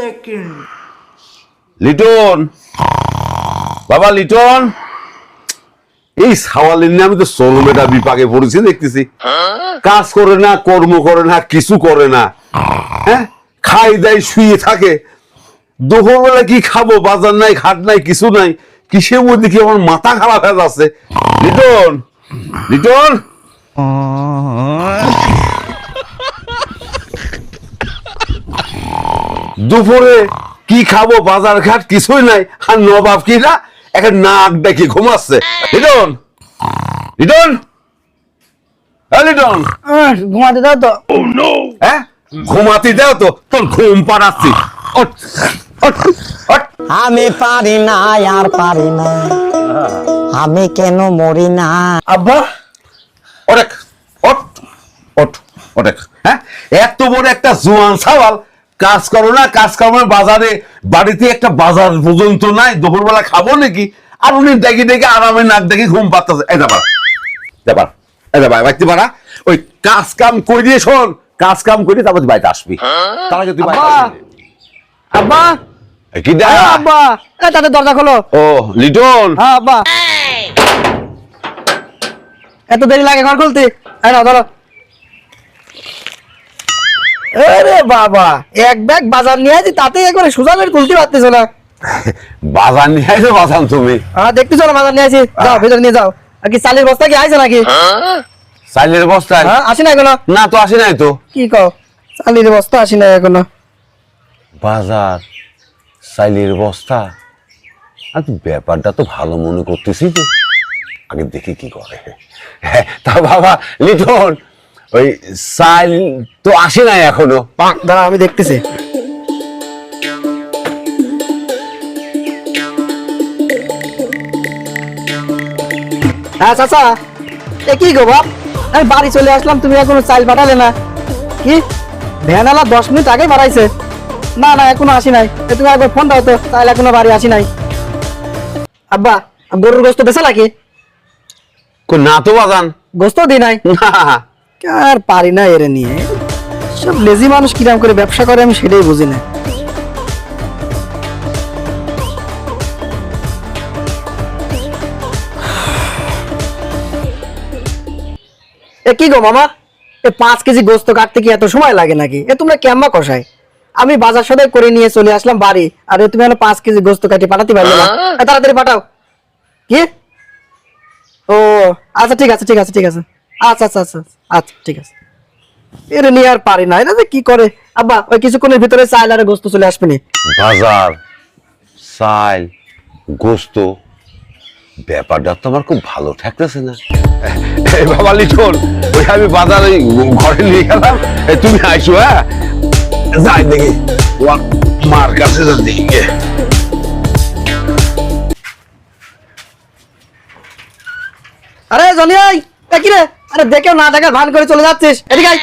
Second. Liton, বাবা লিটন, এই সাওয়ালের নিয়ে আমি তো চরমেটা বিপাকে পড়েছি দেখতেছি। কাজ করে না, কর্ম করে না, কিছু করে না, হ্যাঁ, খাই দেয় শুয়ে থাকে। দুপুরবেলা কি খাবো? বাজার নাই, ঘাট নাই, কিছু নাই। কিসের মধ্যে কি আমার মাথা খারাপ হয়ে যাচ্ছে। লিটন, লিটন, দুপুরে কি খাবো? বাজার ঘাট কিছুই নাই। আর নবাব কি না একটা নাক ডেকে ঘুমাচ্ছে। লিটন, লিটন, হ্যাঁ লিটন, ঘুমাতে দাও তো। হ্যাঁ ঘুমাতে দাও তো, তোর ঘুম পাড়াচ্ছি। ওঠ, ওঠ, ওঠ। আমি পারি না আর পারি না, আমি কেন মরি না। আব্বা, ওরেক, ওঠ, ওঠ, ওরেক। হ্যাঁ, এত বড় একটা জোয়ান সাওয়াল, কাজ করো না, কাজ করো না, বাজারে বাড়িতে একটা বাজার পর্যন্ত নাই। দুপুরবেলা খাবো নাকি? আর উনি ডেকে ডেকে আরামে নাক ডেকে ঘুম পাচ্ছে। এই ব্যাপার, ব্যাপার, এই ব্যাপার, বাড়িতে পারা ওই কাজ কাম করে দিয়ে শোন, কাজ কাম করে তারপর বাড়িতে আসবি। তার আগে তুই বাড়িতে আসবি। আব্বা, কি দা? আব্বা, তাদের দরজা খোলো। ও লিটন, হ্যাঁ আব্বা, এত দেরি লাগে ঘর খুলতে? এই নাও ধরো। আরে বাবা, এক ব্যাগ বাজার নিয়ে আসি, তাতে একবারে সুজানের খুলতে পারতেছ না। বাজার নিয়ে আসো বাজান তুমি? হ্যাঁ দেখতেছো না বাজার নিয়ে আসি। যাও ভেতরে নিয়ে যাও। আর কি চালের বস্তা কি আইছে নাকি? চাইলের বস্তায়? হ্যাঁ আসি না এখনো। না তো আসি নাই তো। কি কও, চালের বস্তা আসি না এখনো? বাজার চাইলের বস্তা? আর ব্যাপারটা তো ভালো মনে করতেছি তো, আগে দেখি কি করে। হ্যাঁ, তা বাবা লিটন, ওই চাইল তো আসে নাই এখনো। দাঁড়া আমি দেখতেছি। হ্যাঁ চাচা, এ কি গো বাপ, আমি বাড়ি চলে আসলাম, তুমি এখনো চাইল পাঠালে না? কি ভ্যানালা 10 মিনিট আগে বাড়াইছে? না না এখনো আসি নাই। তুমি একবার ফোন দাও তো, চাইল এখনো বাড়ি আসি নাই। আব্বা, গরুর গোস্ত বেচা নাকি? না তো বাজান, গোস্ত দি নাই। না। আর পারি না এর নিয়ে, সব লেজি মানুষ কিরাম করে ব্যবসা করে আমি সেটাই বুঝি না। এ কি গো মামা, এ 5 কেজি গোস্ত কাটতে কি এত সময় লাগে নাকি? এ তোমরা কেমবা কষাই? আমি বাজার সদাই করে নিয়ে চলে আসলাম বাড়ি, আর এ তুমি 5 কেজি গোস্ত কাটি পাঠাতে পারলে না? এ তাড়াতাড়ি পাঠাও। কি? ও আচ্ছা ঠিক আছে, ঠিক আছে, ঠিক আছে, আচ্ছা আচ্ছা আচ্ছা আচ্ছা ঠিক আছে। এর নিয়ে আর পারি না, এটা যে কি করে। আব্বা, ওই কিছুক্ষণের ভিতরে চাইল আর গোস্ত চলে আসবে নি। বাজার চাইল গোস্ত, ব্যাপারটা তো আমার খুব ভালো ঠেকতেছে না। এই বাবা লিটন, ওই আমি বাজারে ঘরে নিয়ে গেলাম, তুমি আইসো। হ্যাঁ যাই দেখি মার কাছে যা দেখি। আরে জনি আই, এ কি রে? আরে দেখেও না দেখা ভান করে চলে যাচ্ছিস, এদিকে আয়।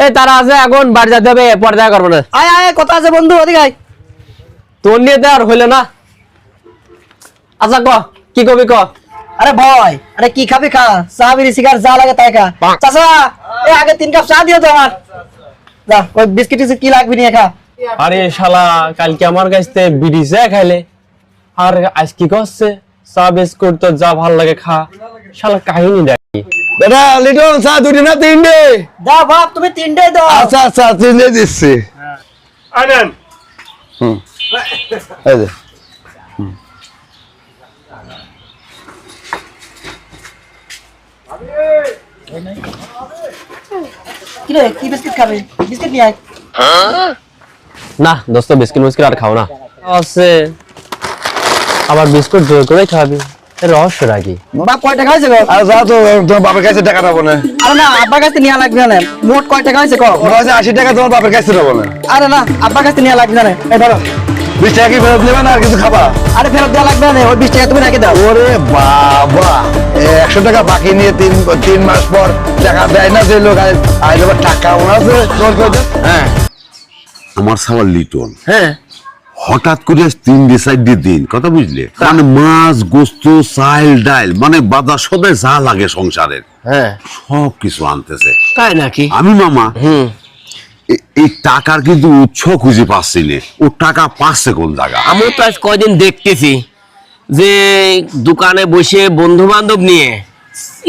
এই তারা আছে, এখন বাড়ি যেতে হবে, পরে দেখা করবো না। আয় আয়, কথা আছে বন্ধু, এদিকে আয়। তোর নিয়ে তো আর হইলো না। আচ্ছা ক, কি কবি ক। আরে ভয়, আরে কি খাবি খা, চা বিড়ি সিগার যা লাগে তাই খা। চাচা, এ আগে 3 কাপ চা দিও তো আমার। যা, ওই বিস্কিট টিস্কিট কি লাগবে নিয়ে খা। আরে শালা, কালকে আমার কাছ থেকে বিড়ি চা খাইলে, আর আজ কি করছে চা বিস্কুট তো যা ভাল লাগে খা। শালা কাহিনী দেখি। দাদা লিটন, চা 2 না 3? দাও বাপ, তুমি 3টাই দাও। আচ্ছা আচ্ছা 3 দিচ্ছি। আনেন। এই যে কি রে, কি বিস্কিট খাবে? বিস্কিট নিয়ে আয়। না দোস্ত, বিস্কুট মিস্কুট আর খাও না। আছে আবার বিস্কুট জোর করে খাবি, এর রহস্যটা কি? বাপ কয় টাকা হয়েছে গো? আর যা তো, তোমার বাপের কাছে টাকা নেবো না। আরে না, আব্বার কাছে নিয়ে লাগবে না। মোট কয় টাকা হয়েছে কও? 80 টাকা তোমার বাপের কাছে নেবো না। আরে না, আব্বার কাছে নিয়ে লাগবে না। এই ধরো। 20 টাকা কি ফেরত নেবে না আর কিছু খাবা? আরে ফেরত দেওয়া লাগবে না, ওই 20 টাকা তুমি রেখে দাও। ওরে বাবা, 100 টাকা বাকি নিয়ে 3 মাস পর টাকা দেয় না যে লোক, আইলে টাকা ওনাছে। হ্যাঁ, আমার সাওয়াল লিটন, হ্যাঁ হঠাৎ করে 3 দিন কথা বুঝলে, মানে মাছ গোস্ত চাইল ডাইল, মানে বাজার সদাই যা লাগে সংসারের হ্যাঁ সব কিছু আনতেছে। তাই নাকি? আমি মামা এই টাকার কিন্তু উৎস খুঁজে পাচ্ছি না, ও টাকা পাচ্ছে কোন জায়গা? আমি তো আজ কয়দিন দেখতেছি যে দোকানে বসে বন্ধু বান্ধব নিয়ে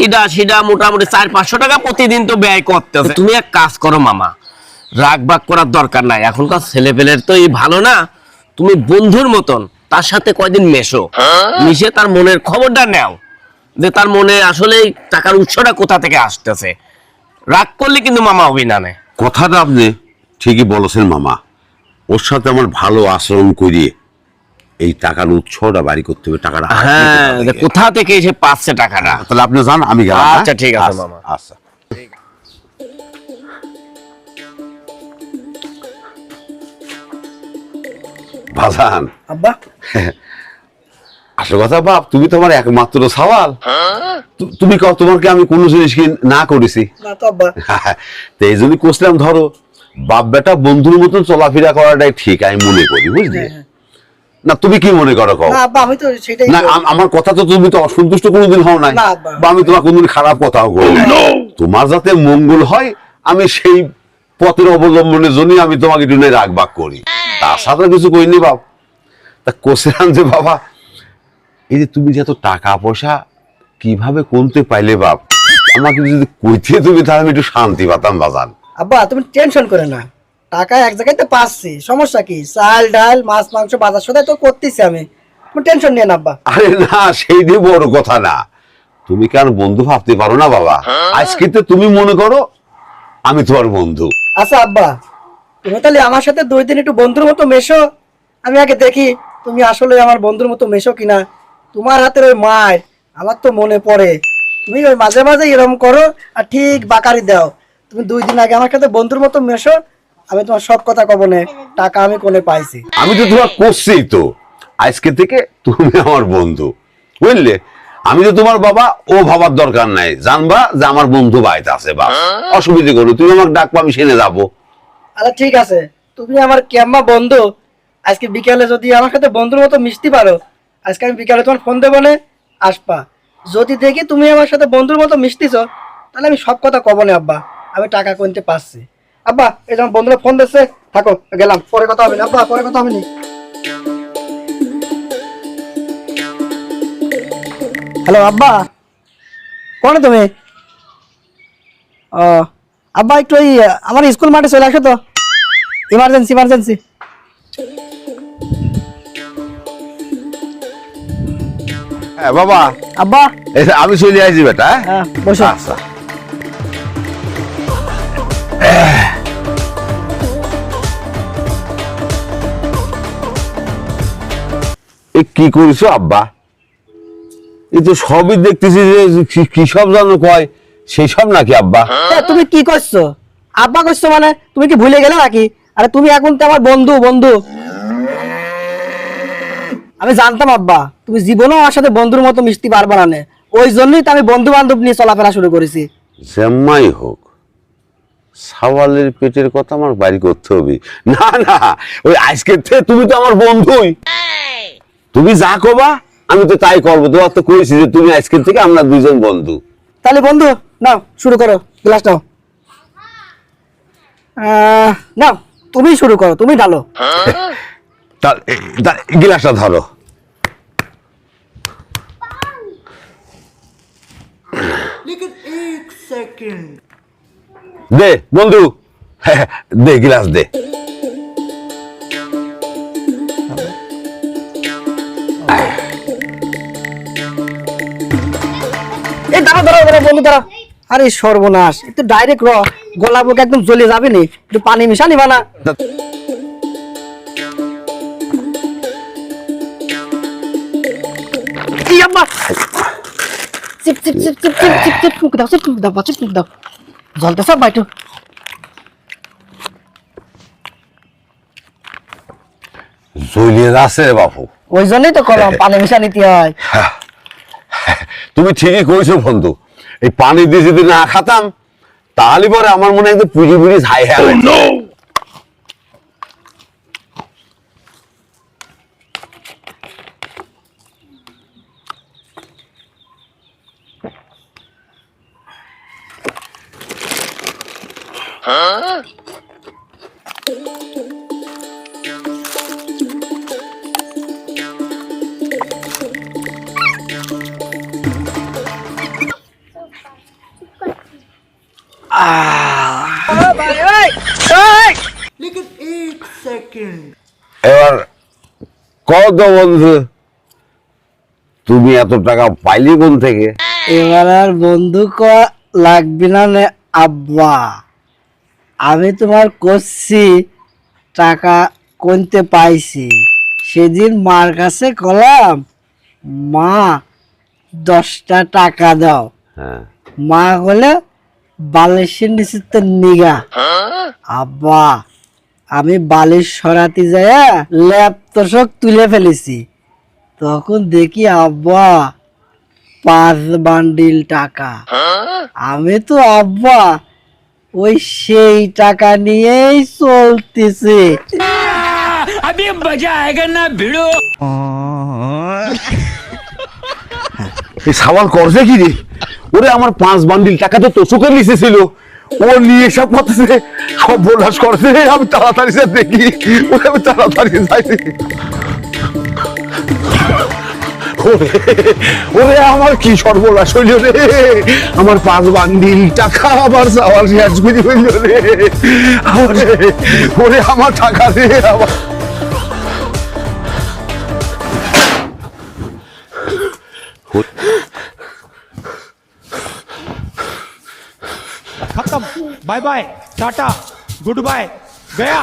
এটা সেটা মোটামুটি 400-500 টাকা প্রতিদিন তো ব্যয় করতেছে। তুমি এক কাজ করো মামা, রাগ বাগ করার দরকার নাই, এখনকার ছেলে পেলের তো এই ভালো না, তুমি বন্ধুর মতন তার সাথে কয়দিন মেশো, মিশে তার মনের খবরটা নাও যে তার মনে আসলে এই টাকার উৎসটা কোথা থেকে আসতেছে। রাগ করলে কিন্তু মামা অভিনানে। কথাটা আপনি ঠিকই বলেছেন মামা, ওর সাথে আমার ভালো আচরণ করিয়ে এই টাকার উৎসটা বাড়ি করতে হবে। টাকাটা আসবে হ্যাঁ, কোথা থেকে? কোথা থেকে এসে পাচ্ছে টাকাটা। তাহলে আপনি যান, আমি গেলাম। হ্যাঁ? আচ্ছা, ঠিক আছে মামা। আচ্ছা। বাজান, আব্বা আসল কথা বাপ, তুমি তো আমার একমাত্র সওয়াল। তুমি কও তোমাকে আমি কোনো জিনিস কি না করেছি? না তো আব্বা। তো এই জন্য কোসলাম, ধরো বাপ বেটা বন্ধুর মতন চলাফেরা করাটাই ঠিক আমি মনে করি, বুঝলি? না তুমি কি মনে করো কও? না আব্বা, আমি তো সেটাই না আমার কথা তো তুমি তো অসন্তুষ্ট কোনোদিন হও নাই, না আব্বা। বা আমি তোমার কোনোদিন খারাপ কথাও করি নাই। তোমার যাতে মঙ্গল হয় আমি সেই পথের অবলম্বনের জন্য আমি তোমাকে একটু রাগবাগ করি, তার সাথে কিছু করিনি বাপ। তা কোসলাম যে বাবা, এই যে তুমি যে এত টাকা পয়সা কিভাবে কোনতে পাইলে বাপ, আমাকে যদি কইতে তুমি তাহলে আমি একটু শান্তি পাতাম বাজান। আব্বা তুমি টেনশন করে না, টাকা এক জায়গায় তো পাচ্ছি, সমস্যা কি? চাল ডাল মাছ মাংস বাজার সদাই তো করতেছি আমি, তুমি টেনশন নিয়ে না আব্বা। আরে না, সেই দিয়ে বড় কথা না, তুমি কেন বন্ধু ভাবতে পারো না বাবা? আজকে তো তুমি মনে করো আমি তোমার বন্ধু। আচ্ছা আব্বা, তুমি তাহলে আমার সাথে 2 দিন একটু বন্ধুর মতো মেশো, আমি আগে দেখি তুমি আসলে আমার বন্ধুর মতো মেশো কিনা। তোমার হাতের ওই মার আমার তো মনে পড়ে, তুমি ওই মাঝে মাঝে এরকম করো আর ঠিক বাকারি দাও। তুমি 2 দিন আগে আমার সাথে বন্ধুর মতো মেশো, আমি তোমার সব কথা কব না, টাকা আমি কোনে পাইছি। আমি তো তোমার করছি তো, আজকে থেকে তুমি আমার বন্ধু, বুঝলে? আমি তো তোমার বাবা, ও ভাবার দরকার নাই, জানবা যে আমার বন্ধু বাড়িতে আছে, বা অসুবিধে করো, তুমি আমাকে ডাকবা, আমি সেনে যাবো। আচ্ছা ঠিক আছে, তুমি আমার কেম্মা বন্ধু, আজকে বিকালে যদি আমার সাথে বন্ধুর মতো মিশতে পারো, আজকে আমি বিকালে তোমার ফোন দেবো না, আসবা। যদি দেখি তুমি আমার সাথে বন্ধুর মতো মিশতেছ, তাহলে আমি সব কথা কব না আব্বা, আমি টাকা কিনতে পারছি। আব্বা এই যেমন বন্ধুরা ফোন দিচ্ছে, থাকো গেলাম, পরে কথা হবে না আব্বা, পরে কথা হবে না। হ্যালো আব্বা, কোনে তুমি? ও আব্বা, একটু ওই আমার স্কুল মাঠে চলে আসো তো, ইমার্জেন্সি ইমার্জেন্সি। হ্যাঁ বাবা, আব্বা এই যে আমি চলে আসছি বেটা। হ্যাঁ? হ্যাঁ বসো। আচ্ছা। এই কি করিছো আব্বা? এই তো সবই দেখতেছি যে কি সব জানো কয়, সেই সব নাকি আব্বা? তুমি কি করছো? আব্বা করছো মানে তুমি কি ভুলে গেলে নাকি? আরে তুমি এখন তো আমার বন্ধু বন্ধু। আমি জানতাম আব্বা তুমি জীবনেও আমার সাথে বন্ধুর মতো মিশতে পারবে না, ওই জন্যই তো আমি বন্ধু বান্ধব নিয়ে চলাফেরা শুরু করেছি। যেম্মাই হোক, সাওয়ালের পেটের কথা আমার বাড়ি করতে হবে না। না, ওই আজকের থেকে তুমি তো আমার বন্ধুই, তুমি যা কবা আমি তো তাই করবো। তোমার তো কইছি যে তুমি আজকের থেকে আমরা 2 জন বন্ধু। তাহলে বন্ধু নাও শুরু করো, গ্লাস নাও। নাও তুমি শুরু করো, তুমি ঢালো। গিলাসটা ধরো। দে বন্ধু, দে গিলাস দে। এই দাঁড়া দাঁড়া দাঁড়া বন্ধু দাঁড়া। আরে সর্বনাশ, একটু ডাইরেক্ট গলা বুক একদম জ্বলে যাবে নি, একটু পানি মিশা নিবা না? এই আম্মা, চিপ চিপ চিপ চিপ চিপ চিপ চিপ ফুঁক দাও, চিপ ফুঁক দাও, চিপ ফুঁক দাও, জলটা সব বাইটু। জ্বলিয়ে যাচ্ছে বাপু। ওই জন্যই তো কলম পানি মিশা নিতে হয়। তুমি ঠিকই কইছো বন্ধু, এই পানি দিয়ে যদি না খাতাম তাহলে পরে আমার মনে হয় পুরি পুরি ছাই হয়ে গেল। এবার কত বন্ধু, তুমি এত টাকা পাইলি কোন থেকে? এবার আর বন্ধু লাগবে না রে আব্বা, আমি তোমার করছি টাকা কোনতে পাইছি। সেদিন মার কাছে কলাম, মা 10টা টাকা দাও। হ্যাঁ, মা বলে বালিশের নিচে তো নিগা। আব্বা আমি বালিশ সরাতে যায় ল্যাপ তোষক তুলে ফেলেছি, তখন দেখি আব্বা 5 বান্ডিল টাকা। আমি তো আব্বা ওই সেই টাকা নিয়েই চলতেছে। এই সাওয়াল করছে কি রে? ওরে আমার 5 বান্ডিল টাকা তো তোষকের নিচে ছিল, ও নিয়ে সব করতেছে, সব বোনাস করছে। আমি তাড়াতাড়ি সে দেখি, ওরে আমি তাড়াতাড়ি যাইছি। ওরে ওরে আমার কি সর্বনাশ হইল রে, আমার 5 বান্ডিল টাকা আবার সাওয়াল শেষ করে হইল রে। ওরে ওরে আমার টাকা রে, আমার खत्म, bye bye, tata, good bye, गया।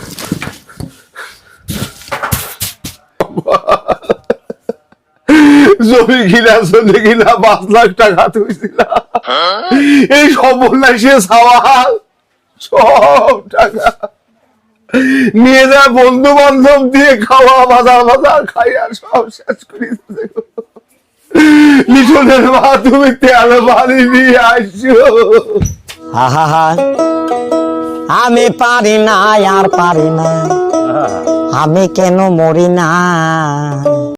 জমি কিনা চলে কিনা 5 লাখ টাকা তুইছিল, এই সর্বনাশে সাওয়াল সব টাকা নিয়ে যা বন্ধু বান্ধব দিয়ে খাওয়া বাজার বাজার খাইয়া সব শেষ করে দিতে। লিটনের মা তুমি তেল বাড়ি নিয়ে আসছো। আহা, আমি পারি না আর পারি না, আমি কেন মরি না।